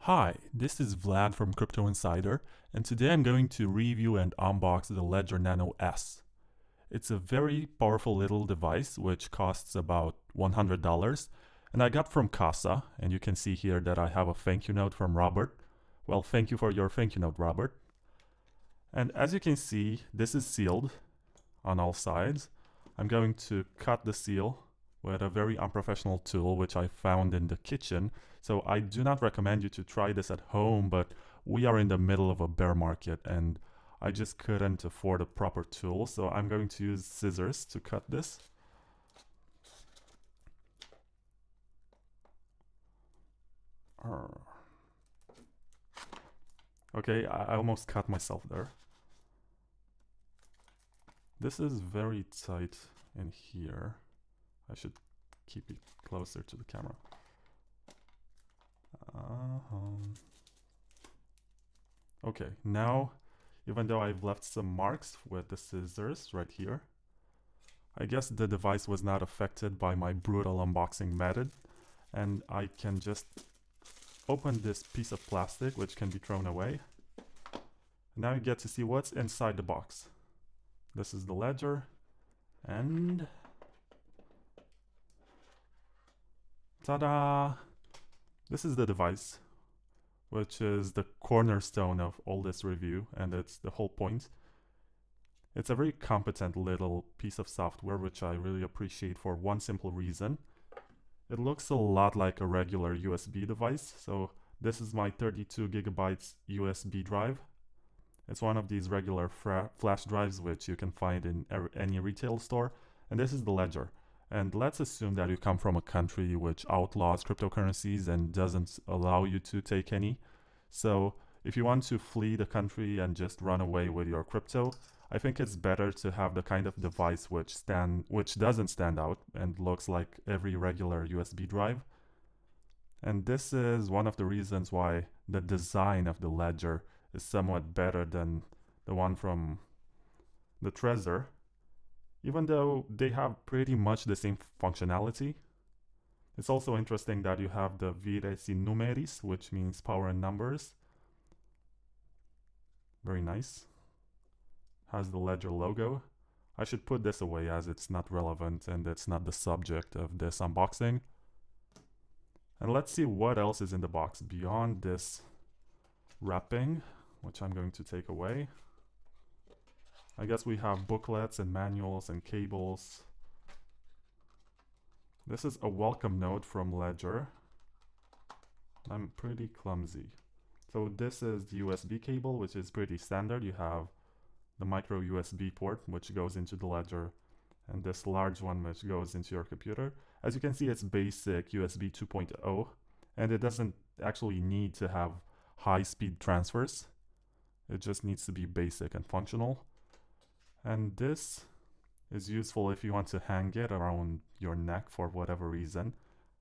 Hi, this is Vlad from Crypto Insider, and today I'm going to review and unbox the Ledger Nano S. It's a very powerful little device which costs about $100, and I got from Casa, and you can see here that I have a thank you note from Robert. Well, thank you for your thank you note, Robert. And as you can see, this is sealed on all sides. I'm going to cut the seal with a very unprofessional tool which I found in the kitchen. So I do not recommend you to try this at home, but we are in the middle of a bear market and I just couldn't afford a proper tool. So I'm going to use scissors to cut this. Okay, I almost cut myself there. This is very tight in here. I should keep it closer to the camera. Okay, now, even though I've left some marks with the scissors right here, I guess the device was not affected by my brutal unboxing method, and I can just open this piece of plastic, which can be thrown away. Now you get to see what's inside the box. This is the ledger, and ta-da! This is the device, which is the cornerstone of all this review, and it's the whole point. It's a very competent little piece of software, which I really appreciate for one simple reason. It looks a lot like a regular USB device, so this is my 32 gigabytes USB drive. It's one of these regular flash drives which you can find in any retail store, and this is the ledger. And let's assume that you come from a country which outlaws cryptocurrencies and doesn't allow you to take any. So if you want to flee the country and just run away with your crypto, I think it's better to have the kind of device which doesn't stand out and looks like every regular USB drive. And this is one of the reasons why the design of the ledger is somewhat better than the one from the Trezor, even though they have pretty much the same functionality. It's also interesting that you have the vires y numeris, which means power and numbers. Very nice. Has the Ledger logo. I should put this away as it's not relevant and it's not the subject of this unboxing. And let's see what else is in the box beyond this wrapping, which I'm going to take away. I guess we have booklets and manuals and cables. This is a welcome note from Ledger. I'm pretty clumsy. So this is the USB cable, which is pretty standard. You have the micro USB port, which goes into the Ledger, and this large one, which goes into your computer. As you can see, it's basic USB 2.0, and it doesn't actually need to have high-speed transfers. It just needs to be basic and functional. And this is useful if you want to hang it around your neck for whatever reason.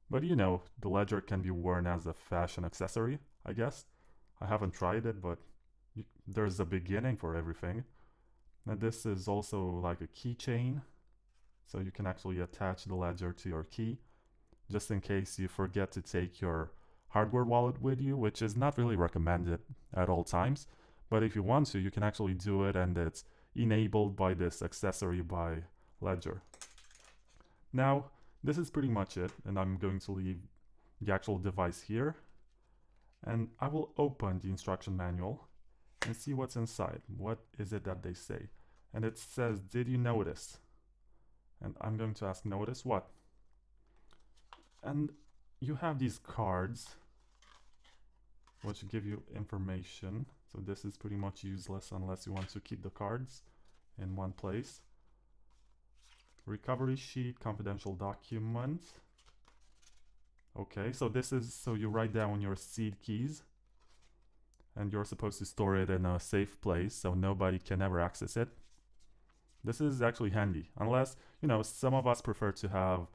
But you know, the Ledger can be worn as a fashion accessory, I guess. I haven't tried it, but there's a beginning for everything. And this is also like a keychain, so you can actually attach the Ledger to your key, just in case you forget to take your hardware wallet with you, which is not really recommended at all times. But if you want to, you can actually do it, and it's enabled by this accessory by Ledger. Now, this is pretty much it, and I'm going to leave the actual device here, and I will open the instruction manual and see what's inside. What is it that they say? And it says, did you notice? And I'm going to ask, notice what? And you have these cards which give you information. So this is pretty much useless unless you want to keep the cards in one place. Recovery sheet, confidential document. Okay, so this is, so you write down your seed keys, and you're supposed to store it in a safe place so nobody can ever access it. This is actually handy, unless, you know, some of us prefer to have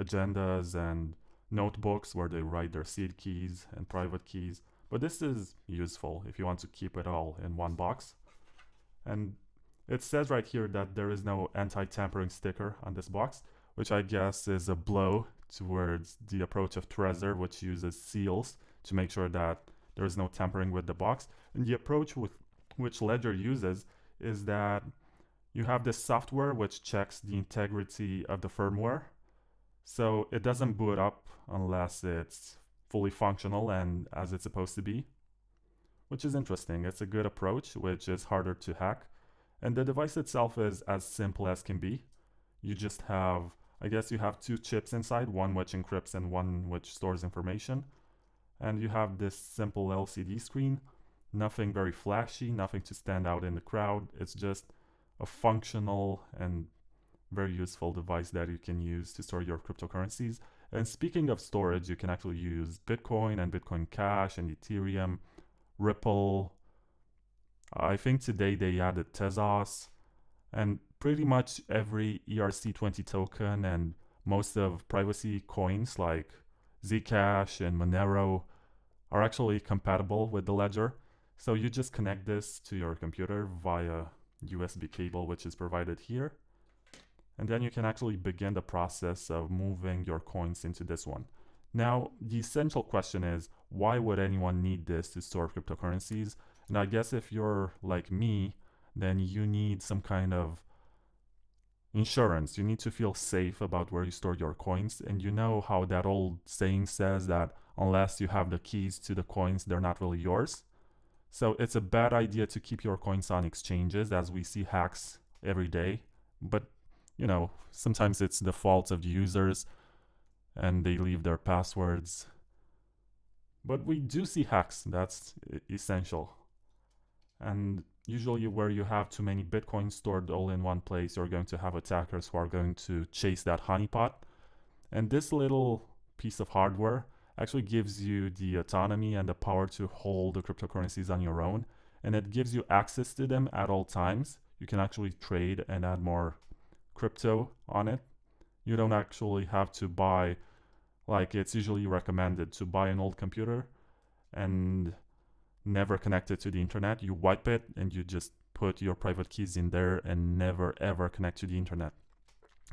agendas and notebooks where they write their seed keys and private keys. But this is useful if you want to keep it all in one box. And it says right here that there is no anti-tampering sticker on this box, which I guess is a blow towards the approach of Trezor, which uses seals to make sure that There is no tampering with the box. And the approach with which Ledger uses is that you have this software which checks the integrity of the firmware. So it doesn't boot up unless it's fully functional and as it's supposed to be, which is interesting. It's a good approach, which is harder to hack. And the device itself is as simple as can be. You just have, I guess you have two chips inside, one which encrypts and one which stores information. And you have this simple LCD screen, nothing very flashy, nothing to stand out in the crowd. It's just a functional and very useful device that you can use to store your cryptocurrencies. And speaking of storage, you can actually use Bitcoin and Bitcoin Cash and Ethereum, Ripple. I think today they added Tezos, and pretty much every ERC20 token and most of privacy coins like Zcash and Monero are actually compatible with the Ledger. So you just connect this to your computer via USB cable, which is provided here. And then you can actually begin the process of moving your coins into this one. Now, the essential question is, why would anyone need this to store cryptocurrencies? And I guess if you're like me, then you need some kind of insurance. You need to feel safe about where you store your coins. And you know how that old saying says that unless you have the keys to the coins, they're not really yours. So it's a bad idea to keep your coins on exchanges, as we see hacks every day. But you know, sometimes it's the fault of the users and they leave their passwords. But we do see hacks, that's essential. And usually where you have too many Bitcoins stored all in one place, you're going to have attackers who are going to chase that honeypot. And this little piece of hardware actually gives you the autonomy and the power to hold the cryptocurrencies on your own. And it gives you access to them at all times. You can actually trade and add more crypto on it. You don't actually have to buy, like it's usually recommended to buy an old computer and never connect it to the internet. You wipe it and you just put your private keys in there and never ever connect to the internet.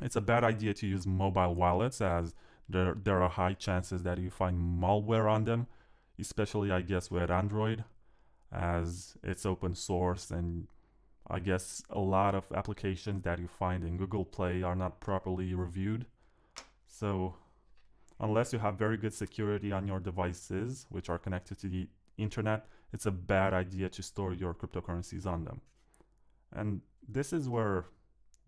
It's a bad idea to use mobile wallets, as there are high chances that you find malware on them, especially I guess with Android, as it's open source, and I guess a lot of applications that you find in Google Play are not properly reviewed. So unless you have very good security on your devices, which are connected to the internet, it's a bad idea to store your cryptocurrencies on them. And this is where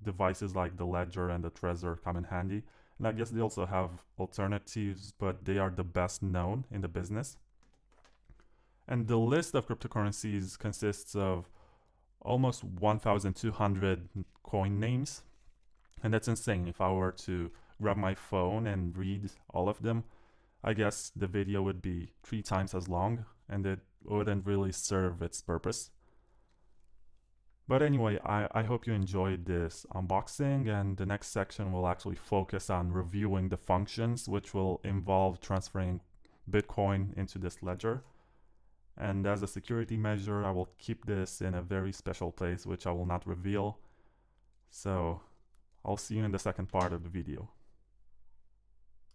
devices like the Ledger and the Trezor come in handy. And I guess they also have alternatives, but they are the best known in the business. And the list of cryptocurrencies consists of almost 1,200 coin names, and that's insane. If I were to grab my phone and read all of them, I guess the video would be 3 times as long and it wouldn't really serve its purpose. But anyway, I hope you enjoyed this unboxing, and the next section will actually focus on reviewing the functions, which will involve transferring Bitcoin into this ledger. And as a security measure, I will keep this in a very special place, which I will not reveal. So I'll see you in the second part of the video.